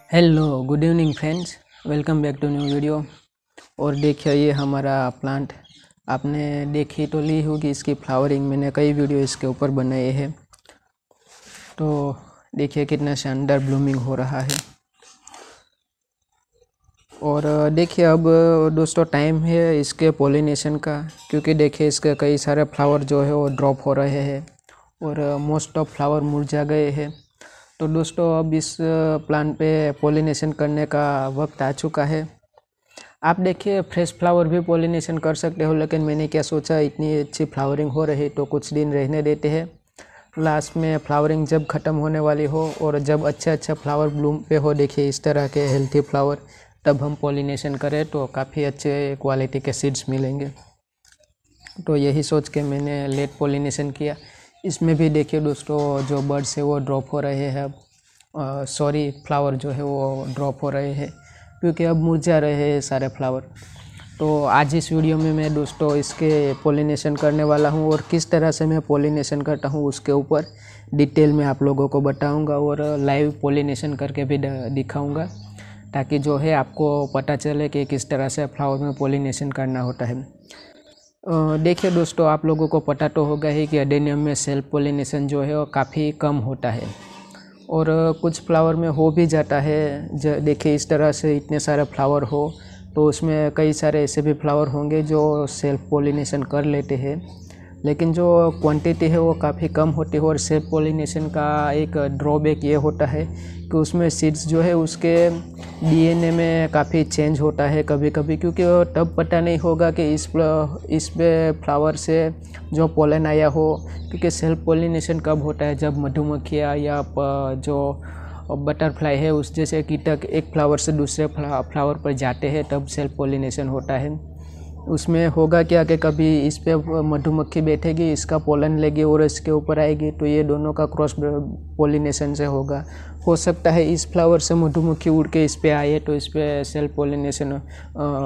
Hello good evening friends, welcome back to new video. और देखिए ये हमारा प्लांट आपने देखी तो ली होगी इसकी फ्लावरिंग। मैंने कई वीडियो इसके ऊपर बनाए हैं। तो देखिए कितना शानदार ब्लूमिंग हो रहा है। और देखिए अब दोस्तों टाइम है इसके पॉलिनेशन का, क्योंकि देखिए इसके कई सारे फ्लावर जो है वो ड्रॉप हो रहे हैं और मोस्ट ऑफ फ्लावर मुरझा गए हैं। तो दोस्तों अब इस प्लांट पे पॉलिनेशन करने का वक्त आ चुका है। आप देखिए फ्रेश फ्लावर भी पॉलिनेशन कर सकते हो, लेकिन मैंने क्या सोचा इतनी अच्छी फ्लावरिंग हो रही तो कुछ दिन रहने देते हैं। लास्ट में फ्लावरिंग जब ख़त्म होने वाली हो और जब अच्छा फ्लावर ब्लूम पे हो, देखिए इस तरह के हेल्थी फ्लावर, तब हम पॉलिनेशन करें तो काफ़ी अच्छे क्वालिटी के सीड्स मिलेंगे। तो यही सोच के मैंने लेट पॉलिनेशन किया। इसमें भी देखिए दोस्तों जो बर्ड्स है वो ड्रॉप हो रहे हैं। अब फ्लावर जो है वो ड्रॉप हो रहे हैं क्योंकि अब मुरझा रहे हैं सारे फ्लावर। तो आज इस वीडियो में मैं दोस्तों इसके पॉलिनेशन करने वाला हूँ और किस तरह से मैं पॉलिनेशन करता हूँ उसके ऊपर डिटेल में आप लोगों को बताऊँगा और लाइव पॉलिनेशन करके भी दिखाऊँगा, ताकि जो है आपको पता चले कि किस तरह से फ्लावर में पॉलिनेशन करना होता है। देखिए दोस्तों आप लोगों को पता तो होगा ही कि अडेनियम में सेल्फ पॉलिनेशन जो है वो काफ़ी कम होता है और कुछ फ्लावर में हो भी जाता है। देखिए इस तरह से इतने सारे फ्लावर हो तो उसमें कई सारे ऐसे भी फ्लावर होंगे जो सेल्फ पॉलिनेशन कर लेते हैं, लेकिन जो क्वांटिटी है वो काफ़ी कम होती है। और सेल्फ पॉलिनेशन का एक ड्रॉबैक ये होता है कि उसमें सीड्स जो है उसके डीएनए में काफ़ी चेंज होता है कभी कभी, क्योंकि वो तब पता नहीं होगा कि इस पे फ्लावर से जो पोलन आया हो। क्योंकि सेल्फ पॉलिनेशन कब होता है, जब मधुमक्खियाँ या जो बटरफ्लाई है उस जैसे कीटक एक फ्लावर से दूसरे फ्लावर पर जाते हैं, तब सेल्फ पॉलिनेशन होता है। उसमें होगा क्या कि कभी इस पे मधुमक्खी बैठेगी, इसका पोलन लेगी और इसके ऊपर आएगी, तो ये दोनों का क्रॉस पॉलिनेशन से होगा। हो सकता है इस फ्लावर से मधुमक्खी उड़ के इस पे आए तो इस पे सेल्फ पॉलिनेशन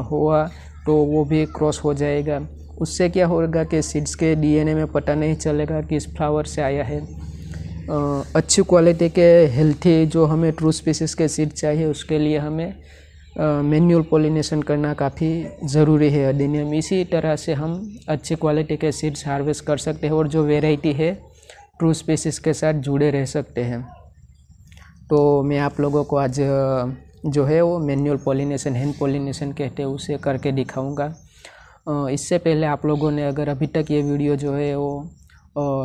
हुआ तो वो भी क्रॉस हो जाएगा। उससे क्या होगा कि सीड्स के डीएनए में पता नहीं चलेगा कि इस फ्लावर से आया है। अच्छी क्वालिटी के हेल्थी जो हमें ट्रू स्पीसीज़ के सीड चाहिए, उसके लिए हमें मैन्युअल पॉलिनेशन करना काफ़ी ज़रूरी है अडेनियम। इसी तरह से हम अच्छी क्वालिटी के सीड्स हार्वेस्ट कर सकते हैं और जो वैरायटी है ट्रू स्पीसीज़ के साथ जुड़े रह सकते हैं। तो मैं आप लोगों को आज जो है वो मैन्युअल पॉलिनेशन, हैंड पॉलिनेशन कहते हैं, उसे करके दिखाऊंगा। इससे पहले आप लोगों ने अगर अभी तक ये वीडियो जो है वो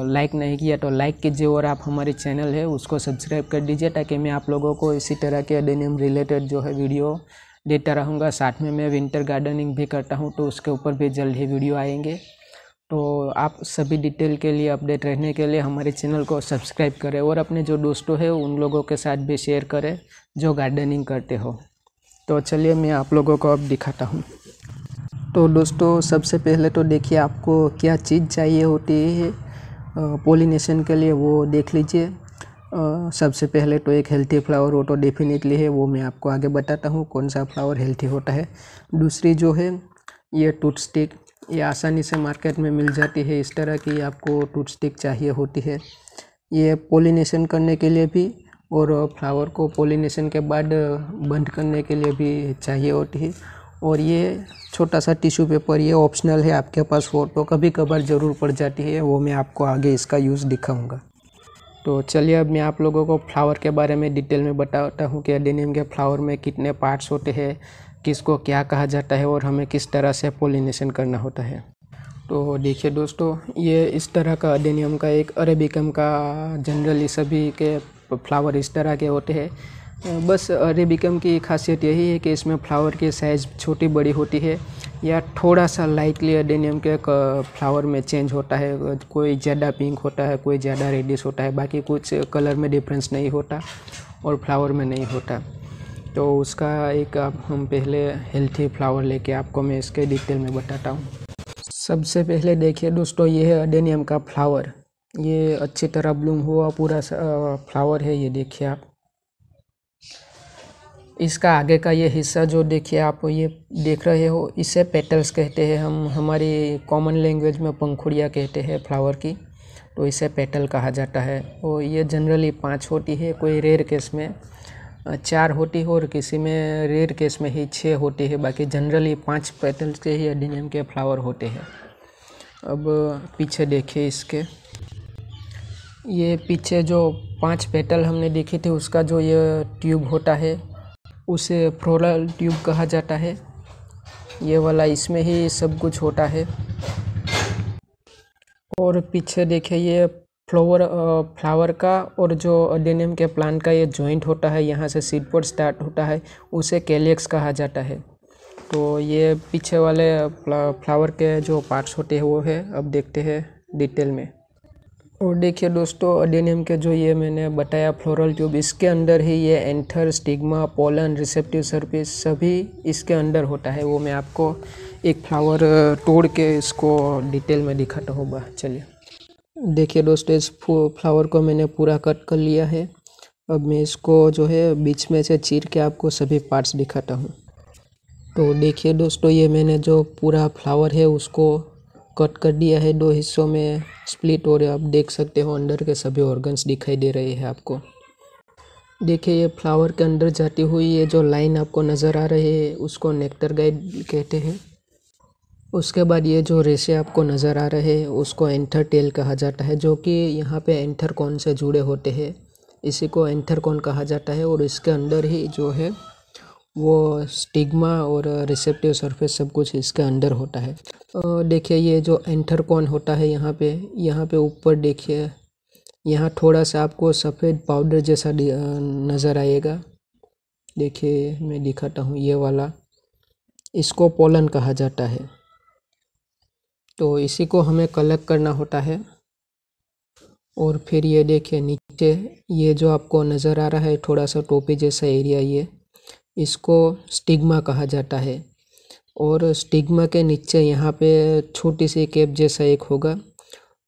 लाइक नहीं किया तो लाइक कीजिए और आप हमारे चैनल है उसको सब्सक्राइब कर दीजिए, ताकि मैं आप लोगों को इसी तरह के अडेनियम रिलेटेड जो है वीडियो देता रहूँगा। साथ में मैं विंटर गार्डनिंग भी करता हूँ तो उसके ऊपर भी जल्द ही वीडियो आएंगे। तो आप सभी डिटेल के लिए, अपडेट रहने के लिए हमारे चैनल को सब्सक्राइब करें और अपने जो दोस्तों हैं उन लोगों के साथ भी शेयर करें जो गार्डनिंग करते हो। तो चलिए मैं आप लोगों को अब दिखाता हूँ। तो दोस्तों सबसे पहले तो देखिए आपको क्या चीज़ चाहिए होती है पॉलिनेशन के लिए, वो देख लीजिए। सबसे पहले तो एक हेल्थी फ्लावर हो तो डेफिनेटली है, वो मैं आपको आगे बताता हूँ कौन सा फ्लावर हेल्थी होता है। दूसरी जो है ये टूथ स्टिक, ये आसानी से मार्केट में मिल जाती है। इस तरह की आपको टूथ स्टिक चाहिए होती है, ये पॉलिनेशन करने के लिए भी और फ्लावर को पॉलिनेशन के बाद बंद करने के लिए भी चाहिए होती है। और ये छोटा सा टिश्यू पेपर, ये ऑप्शनल है, आपके पास हो तो कभी कभार ज़रूर पड़ जाती है, वो मैं आपको आगे इसका यूज़ दिखाऊंगा। तो चलिए अब मैं आप लोगों को फ्लावर के बारे में डिटेल में बताता हूँ कि अडेनियम के फ्लावर में कितने पार्ट्स होते हैं, किसको क्या कहा जाता है और हमें किस तरह से पॉलिनेशन करना होता है। तो देखिए दोस्तों ये इस तरह का अडेनियम का एक अरेबिकम का जनरली सभी के फ्लावर इस तरह के होते हैं। बस अरेबिकम की खासियत यही है कि इसमें फ्लावर की साइज़ छोटी बड़ी होती है या थोड़ा सा लाइटली अडेनियम के फ्लावर में चेंज होता है। कोई ज़्यादा पिंक होता है, कोई ज़्यादा रेडिश होता है, बाकी कुछ कलर में डिफरेंस नहीं होता और फ्लावर में नहीं होता। तो उसका एक हम पहले हेल्थी फ्लावर लेके आपको मैं इसके डिटेल में बताता हूँ। सबसे पहले देखिए दोस्तों ये है अडेनियम का फ्लावर, ये अच्छी तरह ब्लूम हुआ पूरा फ्लावर है। ये देखिए आप, इसका आगे का ये हिस्सा जो देखिए आप ये देख रहे हो, इसे पेटल्स कहते हैं। हम हमारी कॉमन लैंग्वेज में पंखुड़ियाँ कहते हैं फ्लावर की, तो इसे पेटल कहा जाता है। और ये जनरली 5 होती है, कोई रेयर केस में 4 होती है और किसी में रेयर केस में ही 6 होती है। बाकी जनरली 5 पेटल्स के ही एडेनियम के फ्लावर होते हैं। अब पीछे देखिए इसके, ये पीछे जो 5 पेटल हमने देखे थे उसका जो ये ट्यूब होता है उसे फ्लोरल ट्यूब कहा जाता है। ये वाला इसमें ही सब कुछ होता है। और पीछे देखिए ये फ्लावर का और जो एडेनियम के प्लांट का ये जॉइंट होता है, यहाँ से सीड पोड स्टार्ट होता है, उसे कैलियक्स कहा जाता है। तो ये पीछे वाले फ्लावर के जो पार्ट्स होते हैं वो है। अब देखते हैं डिटेल में। और देखिए दोस्तों, एडेनियम के जो ये मैंने बताया फ्लोरल ट्यूब, इसके अंदर ही ये anther, stigma, pollen, receptive surface सभी इसके अंदर होता है। वो मैं आपको एक फ्लावर तोड़ के इसको डिटेल में दिखाता हूँ। चलिए देखिए दोस्तों, इस फ्लावर को मैंने पूरा कट कर लिया है। अब मैं इसको जो है बीच में से चीर के आपको सभी पार्ट्स दिखाता हूँ। तो देखिए दोस्तों, ये मैंने जो पूरा फ्लावर है उसको कट कर दिया है 2 हिस्सों में स्प्लिट। और आप देख सकते हो अंदर के सभी ऑर्गन्स दिखाई दे रहे हैं आपको। देखिए ये फ्लावर के अंदर जाती हुई ये जो लाइन आपको नज़र आ रही है उसको नेक्टर गाइड कहते हैं। उसके बाद ये जो रेशे आपको नज़र आ रहे हैं उसको एंथर टेल कहा जाता है, जो कि यहाँ पे एंथर कॉन से जुड़े होते हैं। इसी को एंथर कॉन कहा जाता है। और इसके अंदर ही जो है वो स्टिग्मा और रिसेप्टिव सरफेस सब कुछ इसके अंदर होता है। देखिए ये जो एंथर कॉन होता है यहाँ पे ऊपर देखिए, यहाँ थोड़ा सा आपको सफ़ेद पाउडर जैसा नज़र आएगा। देखिए मैं दिखाता हूँ, ये वाला, इसको पोलन कहा जाता है। तो इसी को हमें कलेक्ट करना होता है। और फिर ये देखिए नीचे ये जो आपको नज़र आ रहा है थोड़ा सा टोपी जैसा एरिया, ये इसको स्टिग्मा कहा जाता है। और स्टिग्मा के नीचे यहाँ पे छोटी सी कैप जैसा एक होगा,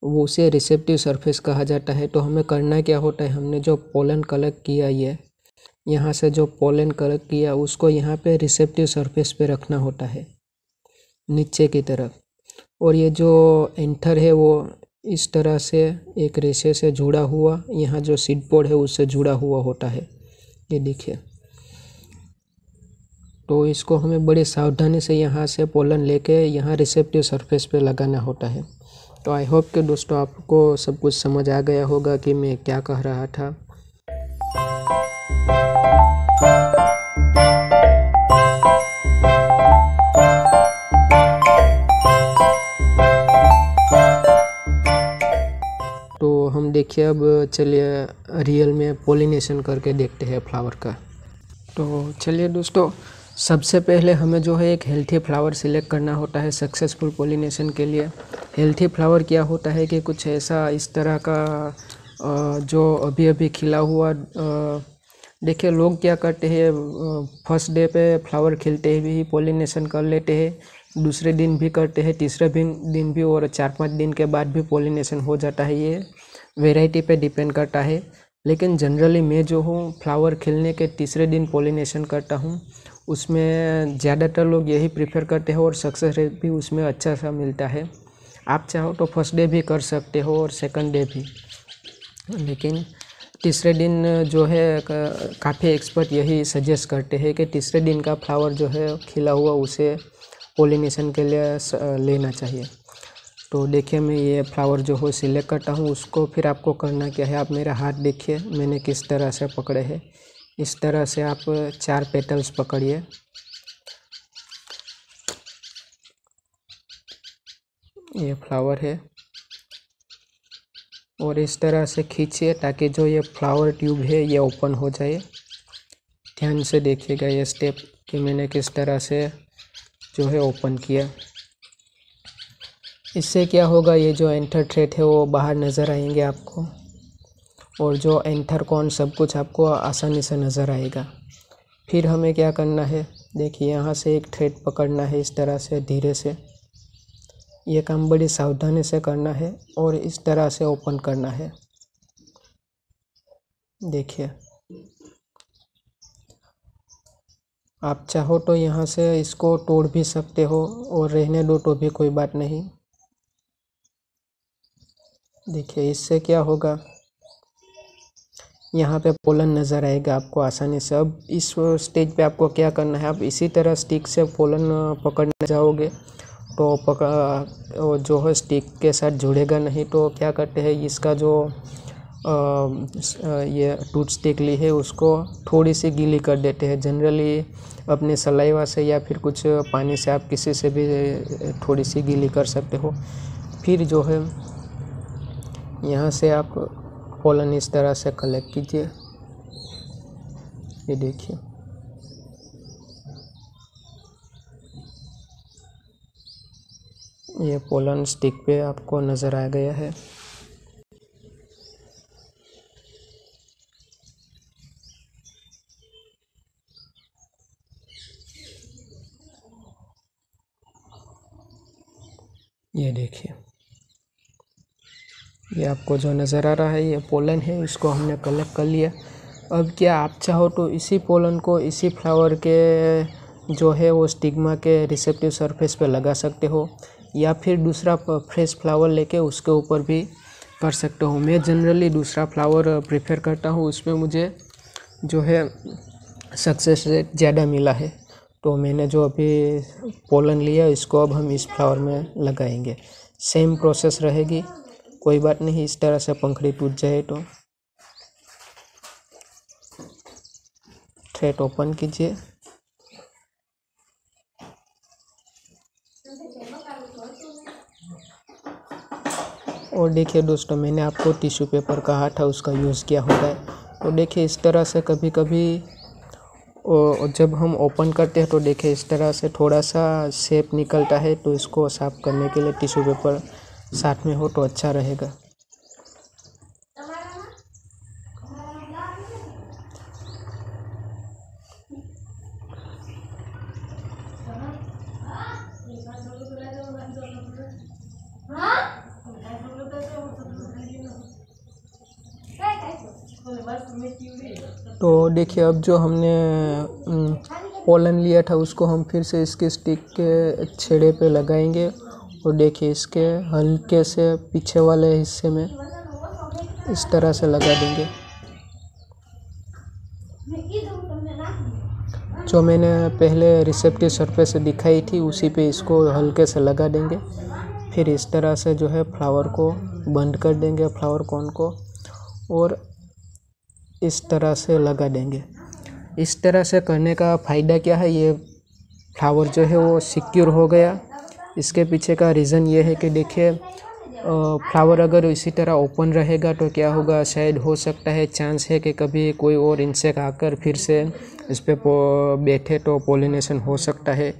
वो उसे रिसेप्टिव सरफेस कहा जाता है। तो हमें करना क्या होता है, हमने जो पोलन कलेक्ट किया, ये यहाँ से जो पोलन कलेक्ट किया उसको यहाँ पे रिसेप्टिव सरफेस पे रखना होता है नीचे की तरफ। और ये जो एंथर है वो इस तरह से एक रेशे से जुड़ा हुआ, यहाँ जो सीड पोड है उससे जुड़ा हुआ होता है, ये देखिए। तो इसको हमें बड़ी सावधानी से यहाँ से पोलन लेके यहाँ रिसेप्टिव सरफेस पे लगाना होता है। तो आई होप कि दोस्तों आपको सब कुछ समझ आ गया होगा कि मैं क्या कह रहा था। तो हम देखिए, अब चलिए रियल में पोलिनेशन करके देखते हैं फ्लावर का। तो चलिए दोस्तों, सबसे पहले हमें जो है एक हेल्थी फ्लावर सिलेक्ट करना होता है सक्सेसफुल पोलिनेशन के लिए। हेल्थी फ्लावर क्या होता है कि कुछ ऐसा इस तरह का जो अभी अभी खिला हुआ, देखिए लोग क्या करते हैं, फर्स्ट डे पे फ्लावर खिलते ही पोलिनेशन कर लेते हैं, दूसरे दिन भी करते हैं, तीसरे दिन भी, और 4-5 दिन के बाद भी पोलिनेशन हो जाता है। ये वेराइटी पे डिपेंड करता है। लेकिन जनरली मैं जो हूँ फ्लावर खिलने के तीसरे दिन पोलिनेशन करता हूँ। उसमें ज़्यादातर लोग यही प्रेफर करते हैं और सक्सेस रेट भी उसमें अच्छा सा मिलता है। आप चाहो तो फर्स्ट डे भी कर सकते हो और सेकंड डे भी, लेकिन तीसरे दिन जो है काफ़ी एक्सपर्ट यही सजेस्ट करते हैं कि तीसरे दिन का फ्लावर जो है खिला हुआ उसे पोलिनेशन के लिए लेना चाहिए। तो देखिए मैं ये फ्लावर जो हो सिलेक्ट करता हूँ, उसको फिर आपको करना क्या है, आप मेरा हाथ देखिए मैंने किस तरह से पकड़े हैं। इस तरह से आप 4 पेटल्स पकड़िए, ये फ्लावर है, और इस तरह से खींचिए ताकि जो ये फ्लावर ट्यूब है ये ओपन हो जाए। ध्यान से देखिएगा ये स्टेप कि मैंने किस तरह से जो है ओपन किया। इससे क्या होगा, ये जो एंथर थ्रेड है वो बाहर नज़र आएंगे आपको, और जो एंथर कॉन सब कुछ आपको आसानी से नज़र आएगा। फिर हमें क्या करना है, देखिए यहाँ से एक थ्रेड पकड़ना है इस तरह से धीरे से। ये काम बड़ी सावधानी से करना है और इस तरह से ओपन करना है। देखिए आप चाहो तो यहाँ से इसको तोड़ भी सकते हो और रहने दो तो भी कोई बात नहीं। देखिए इससे क्या होगा, यहाँ पे पोलन नज़र आएगा आपको आसानी से। अब इस स्टेज पे आपको क्या करना है, आप इसी तरह स्टिक से पोलन पकड़ने जाओगे तो वो जो है स्टिक के साथ जुड़ेगा नहीं। तो क्या करते हैं, इसका जो ये टूथ स्टिक ली है उसको थोड़ी सी गीली कर देते हैं। जनरली अपने सलाइवा से या फिर कुछ पानी से आप किसी से भी थोड़ी सी गीली कर सकते हो। फिर जो है यहाँ से आप पोलन इस तरह से कलेक्ट कीजिए। ये देखिए, ये पोलन स्टिक पे आपको नज़र आ गया है। ये देखिए, ये आपको जो नज़र आ रहा है ये पोलन है, इसको हमने कलेक्ट कर लिया। अब क्या आप चाहो तो इसी पोलन को इसी फ्लावर के जो है वो स्टिग्मा के रिसेप्टिव सरफेस पे लगा सकते हो, या फिर दूसरा फ्रेश फ्लावर लेके उसके ऊपर भी कर सकते हो। मैं जनरली दूसरा फ्लावर प्रेफर करता हूँ, उसमें मुझे जो है सक्सेस रेट ज़्यादा मिला है। तो मैंने जो अभी पोलन लिया इसको अब हम इस फ्लावर में लगाएंगे। सेम प्रोसेस रहेगी, कोई बात नहीं। इस तरह से पंखड़ी टूट जाए तो थ्रेड ओपन कीजिए। और देखिए दोस्तों, मैंने आपको टिश्यू पेपर कहा था उसका यूज़ किया होगा। तो देखिए इस तरह से कभी कभी जब हम ओपन करते हैं तो देखिए इस तरह से थोड़ा सा शेप निकलता है। तो इसको साफ करने के लिए टिश्यू पेपर साथ में हो तो अच्छा रहेगा। तो देखिए अब जो हमने पोलन लिया था उसको हम फिर से इसके स्टिक के छेड़े पे लगाएंगे। और देखिए इसके हल्के से पीछे वाले हिस्से में इस तरह से लगा देंगे। जो मैंने पहले रिसेप्टिव सरफेस दिखाई थी उसी पे इसको हल्के से लगा देंगे। फिर इस तरह से जो है फ्लावर को बंद कर देंगे, फ्लावर कोन को, और इस तरह से लगा देंगे। इस तरह से करने का फ़ायदा क्या है, ये फ्लावर जो है वो सिक्योर हो गया। इसके पीछे का रीज़न ये है कि देखिए फ्लावर अगर इसी तरह ओपन रहेगा तो क्या होगा, शायद हो सकता है चांस है कि कभी कोई और इंसेक्ट आकर फिर से इस पर बैठे तो पोलिनेशन हो सकता है।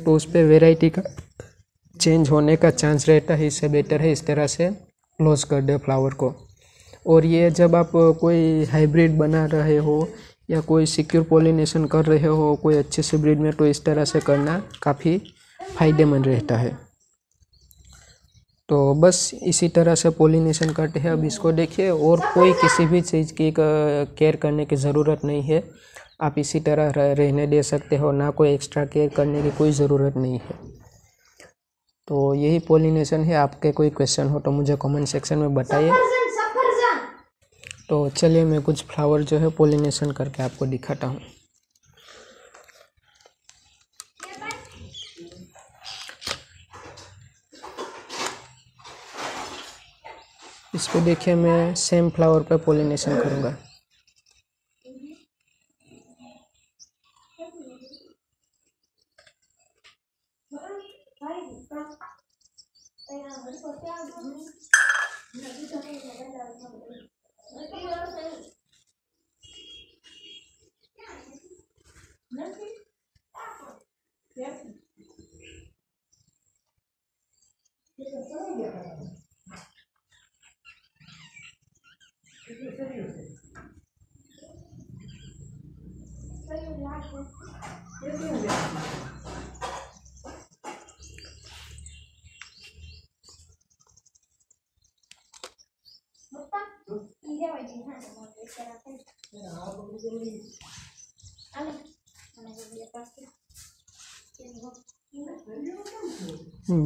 तो उस पर वेराइटी का चेंज होने का चांस रहता है। इससे बेटर है इस तरह से क्लोज कर दे फ्लावर को। और ये जब आप कोई हाइब्रिड बना रहे हो या कोई सिक्योर पोलिनेशन कर रहे हो कोई अच्छे से ब्रीड में, तो इस तरह से करना काफ़ी फ़ायदेमंद रहता है। तो बस इसी तरह से पोलिनेशन करते हैं। अब इसको देखिए, और कोई किसी भी चीज़ की केयर करने की ज़रूरत नहीं है। आप इसी तरह रहने दे सकते हो, ना कोई एक्स्ट्रा केयर करने की कोई ज़रूरत नहीं है। तो यही पोलिनेशन है। आपके कोई क्वेश्चन हो तो मुझे कमेंट सेक्शन में बताइए। तो चलिए मैं कुछ फ्लावर जो है पोलिनेशन करके आपको दिखाता हूँ। इस पे देखिए मैं सेम फ्लावर पे पोलिनेशन करूँगा।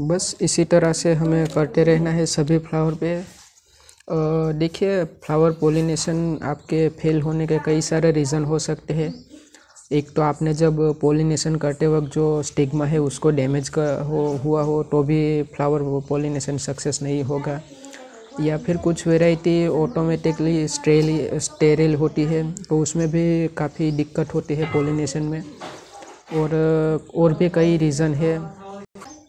बस इसी तरह से हमें करते रहना है सभी फ्लावर पे। देखिए फ्लावर पोलिनेशन आपके फेल होने के कई सारे रीज़न हो सकते हैं। एक तो आपने जब पोलिनेशन करते वक्त जो स्टिग्मा है उसको डैमेज हुआ हो तो भी फ्लावर पोलिनेशन सक्सेस नहीं होगा, या फिर कुछ वैरायटी ऑटोमेटिकली स्टेरिल होती है तो उसमें भी काफ़ी दिक्कत होती है पोलिनेशन में। और भी कई रीज़न है।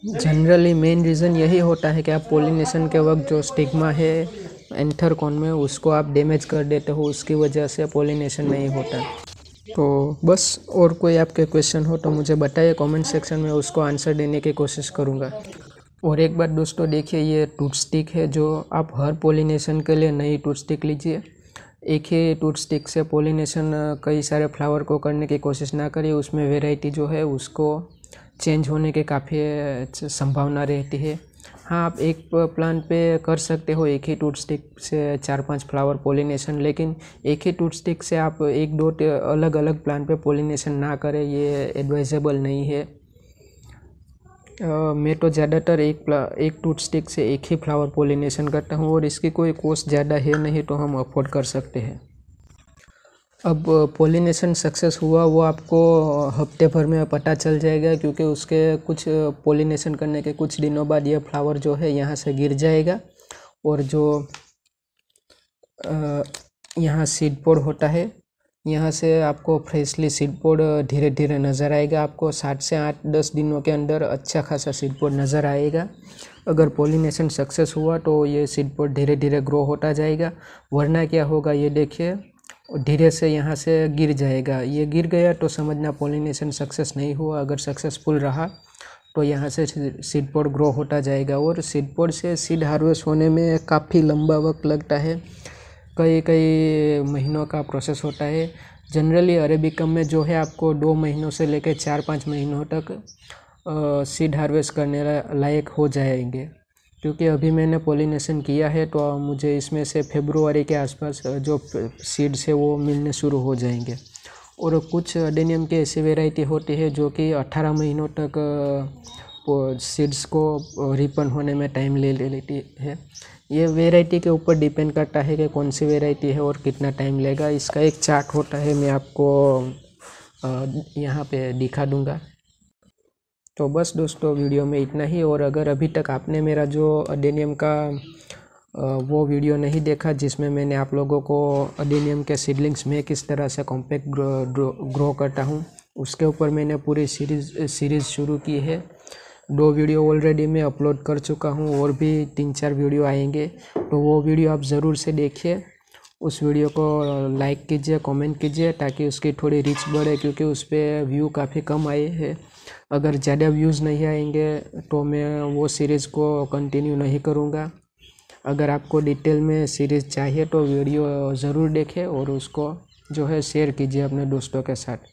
जनरली मेन रीज़न यही होता है कि आप पोलिनेशन के वक्त जो स्टिग्मा है एंथर कॉन में उसको आप डैमेज कर देते हो, उसकी वजह से पोलिनेशन नहीं होता। तो बस और कोई आपके क्वेश्चन हो तो मुझे बताइए कमेंट सेक्शन में, उसको आंसर देने की कोशिश करूँगा। और एक बात दोस्तों देखिए, ये टूथ स्टिक है जो आप हर पोलिनेशन के लिए नई टूथ स्टिक लीजिए। एक ही टूथ स्टिक से पोलिनेशन कई सारे फ्लावर को करने की कोशिश ना करिए, उसमें वैरायटी जो है उसको चेंज होने के काफ़ी संभावना रहती है। हाँ, आप एक प्लांट पे कर सकते हो एक ही टूथ स्टिक से 4-5 फ्लावर पोलिनेशन, लेकिन एक ही टूथ स्टिक से आप 1-2 अलग अलग प्लांट पे पोलिनेशन ना करें, ये एडवाइजेबल नहीं है। मैं तो ज़्यादातर एक टूथ स्टिक से एक ही फ्लावर पोलिनेशन करता हूँ और इसकी कोई कॉस्ट ज़्यादा है नहीं तो हम अफोर्ड कर सकते हैं। अब पोलिनेशन सक्सेस हुआ वो आपको हफ्ते भर में पता चल जाएगा, क्योंकि उसके कुछ पोलिनेशन करने के कुछ दिनों बाद ये फ्लावर जो है यहाँ से गिर जाएगा और जो यहाँ सीड पोड होता है यहाँ से आपको फ्रेशली सीड पोड धीरे धीरे नज़र आएगा। आपको 7 से 8-10 दिनों के अंदर अच्छा खासा सीड पोड नज़र आएगा। अगर पोलिनेशन सक्सेस हुआ तो ये सीड पोड धीरे धीरे ग्रो होता जाएगा, वरना क्या होगा ये देखिए धीरे से यहाँ से गिर जाएगा। ये गिर गया तो समझना पोलिनेशन सक्सेस नहीं हुआ। अगर सक्सेसफुल रहा तो यहाँ से सीड पोड ग्रो होता जाएगा और सीड पोड से सीड हार्वेस्ट होने में काफ़ी लंबा वक्त लगता है, कई महीनों का प्रोसेस होता है। जनरली अरेबिकम में जो है आपको 2 महीनों से लेकर 4-5 महीनों तक सीड हार्वेस्ट करने लायक हो जाएंगे। क्योंकि अभी मैंने पोलिनेशन किया है तो मुझे इसमें से फरवरी के आसपास जो सीड्स है वो मिलने शुरू हो जाएंगे। और कुछ अडेनियम की ऐसी वैरायटी होती है जो कि 18 महीनों तक सीड्स को रिपन होने में टाइम ले लेती है। ये वैरायटी के ऊपर डिपेंड करता है कि कौन सी वैरायटी है और कितना टाइम लेगा। इसका एक चार्ट होता है, मैं आपको यहाँ पे दिखा दूँगा। तो बस दोस्तों वीडियो में इतना ही। और अगर अभी तक आपने मेरा जो अडेनियम का वो वीडियो नहीं देखा जिसमें मैंने आप लोगों को अडेनियम के सीडलिंग्स में किस तरह से कॉम्पैक्ट ग्रो करता हूँ, उसके ऊपर मैंने पूरी सीरीज़ शुरू की है। 2 वीडियो ऑलरेडी मैं अपलोड कर चुका हूँ और भी 3-4 वीडियो आएंगे, तो वो वीडियो आप ज़रूर से देखिए। उस वीडियो को लाइक कीजिए, कमेंट कीजिए ताकि उसकी थोड़ी रीच बढ़े, क्योंकि उस पर व्यू काफ़ी कम आए हैं। अगर ज़्यादा व्यूज़ नहीं आएंगे तो मैं वो सीरीज़ को कंटिन्यू नहीं करूँगा। अगर आपको डिटेल में सीरीज़ चाहिए तो वीडियो ज़रूर देखें और उसको जो है शेयर कीजिए अपने दोस्तों के साथ।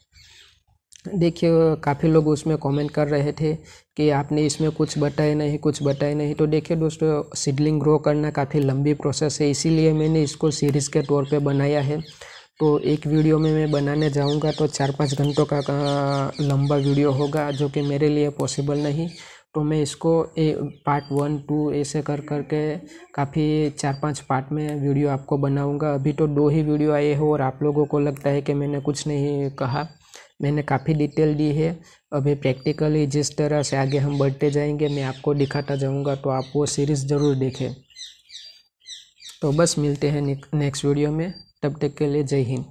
देखिए काफ़ी लोग उसमें कमेंट कर रहे थे कि आपने इसमें कुछ बताया नहीं। तो देखिए दोस्तों, सीडलिंग ग्रो करना काफ़ी लंबी प्रोसेस है, इसीलिए मैंने इसको सीरीज़ के तौर पे बनाया है। तो एक वीडियो में मैं बनाने जाऊंगा तो 4-5 घंटों का लंबा वीडियो होगा, जो कि मेरे लिए पॉसिबल नहीं। तो मैं इसको पार्ट 1, 2 ऐसे कर करके काफ़ी 4-5 पार्ट में वीडियो आपको बनाऊंगा। अभी तो 2 ही वीडियो आए हो और आप लोगों को लगता है कि मैंने कुछ नहीं कहा। मैंने काफ़ी डिटेल दी है। अभी प्रैक्टिकली जिस तरह से आगे हम बढ़ते जाएंगे मैं आपको दिखाता जाऊंगा, तो आप वो सीरीज़ ज़रूर देखें। तो बस मिलते हैं नेक्स्ट वीडियो में, तब तक के लिए जय हिंद।